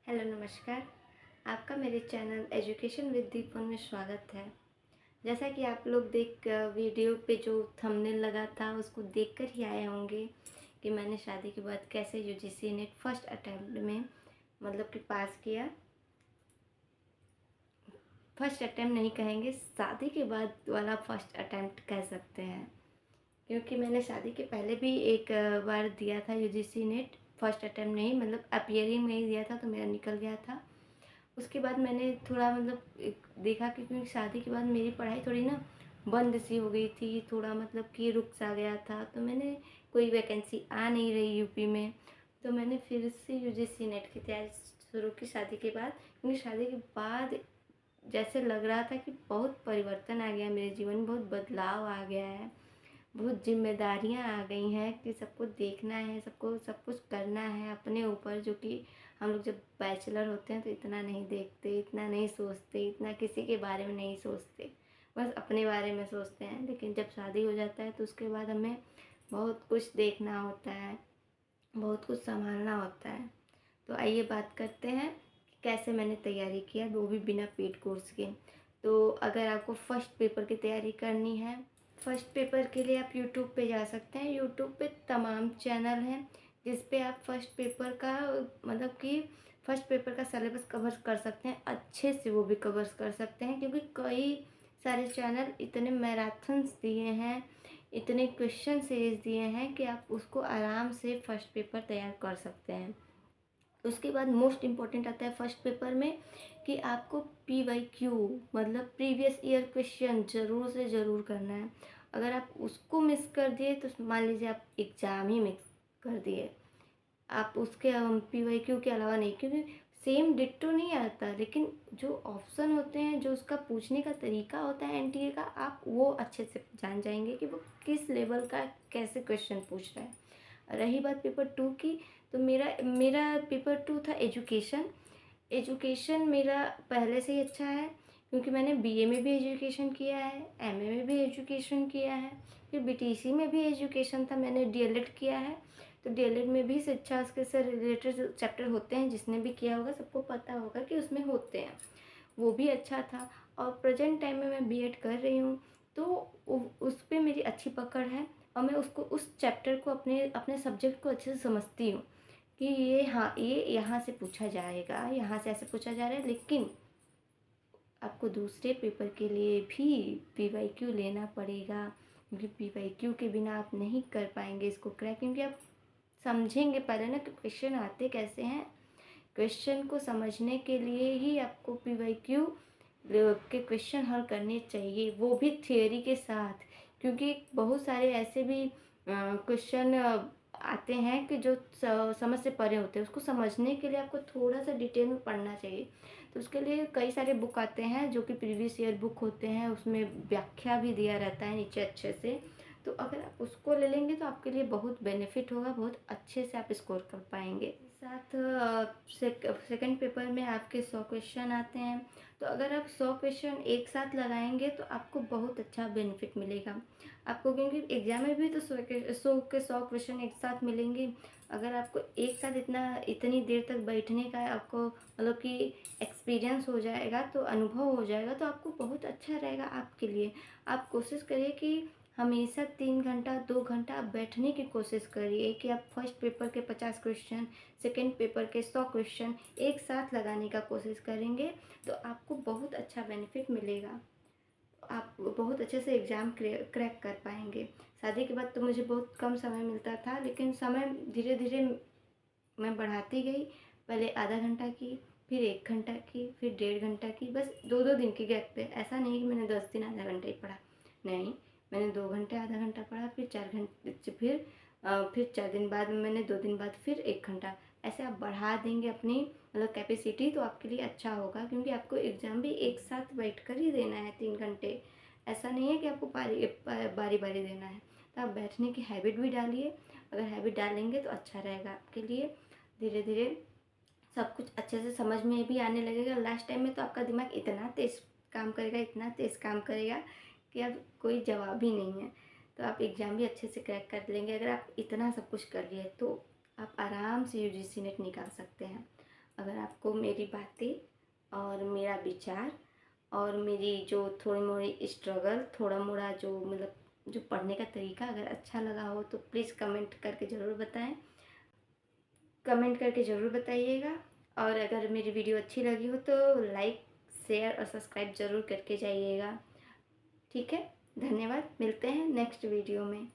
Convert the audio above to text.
Hello नमस्कार। आपका मेरे चैनल एजुकेशन विद दीपन में स्वागत है। जैसा कि आप लोग वीडियो पे जो थंबनेल लगा था उसको देखकर ही आए होंगे कि मैंने शादी के बाद कैसे यूजीसी नेट फर्स्ट अटेम्प्ट में मतलब कि पास किया। फर्स्ट अटेम्प्ट नहीं कहेंगे, शादी के बाद वाला फर्स्ट अटेम्प्ट कह सकते हैं, क्योंकि मैंने शादी के पहले भी एक बार दिया था यूजीसी नेट। फर्स्ट अटेम्प्ट नहीं, मतलब अपीयरिंग में ही दिया था तो मेरा निकल गया था। उसके बाद मैंने थोड़ा देखा कि क्योंकि शादी के बाद मेरी पढ़ाई थोड़ी ना बंद सी हो गई थी, थोड़ा मतलब कि रुक सा गया था, तो मैंने कोई वैकेंसी आ नहीं रही यूपी में, तो मैंने फिर से यूजीसी नेट की तैयारी शुरू की शादी के बाद। क्योंकि शादी के बाद जैसे लग रहा था कि बहुत परिवर्तन आ गया मेरे जीवन में, बहुत बदलाव आ गया है, बहुत जिम्मेदारियां आ गई हैं कि सबको देखना है, सबको सब कुछ करना है अपने ऊपर, जो कि हम लोग जब बैचलर होते हैं तो इतना नहीं देखते, इतना नहीं सोचते, इतना किसी के बारे में नहीं सोचते, बस अपने बारे में सोचते हैं। लेकिन जब शादी हो जाता है तो उसके बाद हमें बहुत कुछ देखना होता है, बहुत कुछ संभालना होता है। तो आइए बात करते हैं कि कैसे मैंने तैयारी किया, वो भी बिना पेड कोर्स के। तो अगर आपको फर्स्ट पेपर की तैयारी करनी है, फर्स्ट पेपर के लिए आप यूट्यूब पे जा सकते हैं। यूट्यूब पे तमाम चैनल हैं जिस पे आप फर्स्ट पेपर का मतलब कि फर्स्ट पेपर का सिलेबस कवर कर सकते हैं, अच्छे से वो भी कवर कर सकते हैं, क्योंकि कई सारे चैनल इतने मैराथन्स दिए हैं, इतने क्वेश्चन सीरीज दिए हैं कि आप उसको आराम से फर्स्ट पेपर तैयार कर सकते हैं। उसके बाद मोस्ट इम्पॉर्टेंट आता है फर्स्ट पेपर में कि आपको PYQ मतलब प्रीवियस ईयर क्वेश्चन ज़रूर से ज़रूर करना है। अगर आप उसको मिस कर दिए तो मान लीजिए आप एग्ज़ाम ही मिस कर दिए, आप उसके PYQ के अलावा नहीं, क्योंकि सेम डिट्टो नहीं आता, लेकिन जो ऑप्शन होते हैं, जो उसका पूछने का तरीका होता है एनटीए का, आप वो अच्छे से जान जाएंगे कि वो किस लेवल का कैसे क्वेश्चन पूछ रहा है। रही बात पेपर 2 की, तो मेरा मेरा पेपर 2 था एजुकेशन। एजुकेशन मेरा पहले से ही अच्छा है, क्योंकि मैंने BA में भी एजुकेशन किया है, MA में भी एजुकेशन किया है, फिर BTC में भी एजुकेशन था, मैंने DLED किया है। तो DLED में भी शिक्षा से रिलेटेड चैप्टर होते हैं, जिसने भी किया होगा सबको पता होगा कि उसमें होते हैं, वो भी अच्छा था। और प्रेजेंट टाइम में मैं BEd कर रही हूँ, तो उस पर मेरी अच्छी पकड़ है, और मैं उसको उस चैप्टर को अपने अपने सब्जेक्ट को अच्छे से समझती हूँ कि ये, हाँ, ये यहाँ से पूछा जाएगा, यहाँ से ऐसे पूछा जा रहा है। लेकिन आपको दूसरे पेपर के लिए भी PYQ लेना पड़ेगा, क्योंकि PYQ के बिना आप नहीं कर पाएंगे इसको क्रैक, क्योंकि आप समझेंगे पहले ना कि क्वेश्चन आते कैसे हैं। क्वेश्चन को समझने के लिए ही आपको PYQ के क्वेश्चन हल करने चाहिए, वो भी थियोरी के साथ, क्योंकि बहुत सारे ऐसे भी क्वेश्चन आते हैं कि जो समझ से परे होते हैं, उसको समझने के लिए आपको थोड़ा सा डिटेल में पढ़ना चाहिए। तो उसके लिए कई सारे बुक आते हैं जो कि प्रीवियस ईयर बुक होते हैं, उसमें व्याख्या भी दिया रहता है नीचे अच्छे से। तो अगर आप उसको ले लेंगे तो आपके लिए बहुत बेनिफिट होगा, बहुत अच्छे से आप स्कोर कर पाएंगे। साथ सेकंड पेपर में आपके 100 क्वेश्चन आते हैं, तो अगर आप 100 क्वेश्चन एक साथ लगाएंगे तो आपको बहुत अच्छा बेनिफिट मिलेगा आपको, क्योंकि एग्जाम में भी तो 100 क्वेश्चन एक साथ मिलेंगे। अगर आपको एक साथ इतनी देर तक बैठने का आपको मतलब कि एक्सपीरियंस हो जाएगा, तो अनुभव हो जाएगा, तो आपको बहुत अच्छा रहेगा आपके लिए। आप कोशिश करिए कि हमेशा 3 घंटा 2 घंटा आप बैठने की कोशिश करिए, कि आप फर्स्ट पेपर के 50 क्वेश्चन, सेकंड पेपर के 100 क्वेश्चन एक साथ लगाने का कोशिश करेंगे, तो आपको बहुत अच्छा बेनिफिट मिलेगा, आप बहुत अच्छे से एग्ज़ाम क्रैक कर पाएंगे। शादी के बाद तो मुझे बहुत कम समय मिलता था, लेकिन समय धीरे धीरे मैं बढ़ाती गई। पहले आधा घंटा की, फिर 1 घंटा की, फिर 1.5 घंटा की, बस 2-2 दिन की गैप पे। ऐसा नहीं कि मैंने 10 दिन आधा घंटा ही पढ़ा, नहीं, मैंने 2 घंटे आधा घंटा पढ़ा, फिर 4 घंटे, फिर 4 दिन बाद में मैंने 2 दिन बाद फिर 1 घंटा। ऐसे आप बढ़ा देंगे अपनी मतलब कैपेसिटी, तो आपके लिए अच्छा होगा, क्योंकि आपको एग्ज़ाम भी एक साथ बैठ कर ही देना है 3 घंटे। ऐसा नहीं है कि आपको बारी बारी देना है, तो आप बैठने की हैबिट भी डालिए। अगर हैबिट डालेंगे तो अच्छा रहेगा आपके लिए। धीरे धीरे सब कुछ अच्छे से समझ में भी आने लगेगा। लास्ट टाइम में तो आपका दिमाग इतना तेज़ काम करेगा, इतना तेज़ काम करेगा कि अब कोई जवाब ही नहीं है। तो आप एग्ज़ाम भी अच्छे से क्रैक कर लेंगे। अगर आप इतना सब कुछ कर लिए तो आप आराम से यूजीसी नेट निकाल सकते हैं। अगर आपको मेरी बातें और मेरा विचार और मेरी जो थोड़ी मोड़ी स्ट्रगल, थोड़ा मोड़ा जो मतलब जो पढ़ने का तरीका अगर अच्छा लगा हो तो प्लीज़ कमेंट करके ज़रूर बताएं, कमेंट करके ज़रूर बताइएगा। और अगर मेरी वीडियो अच्छी लगी हो तो लाइक, शेयर और सब्सक्राइब ज़रूर करके जाइएगा। ठीक है, धन्यवाद। मिलते हैं नेक्स्ट वीडियो में।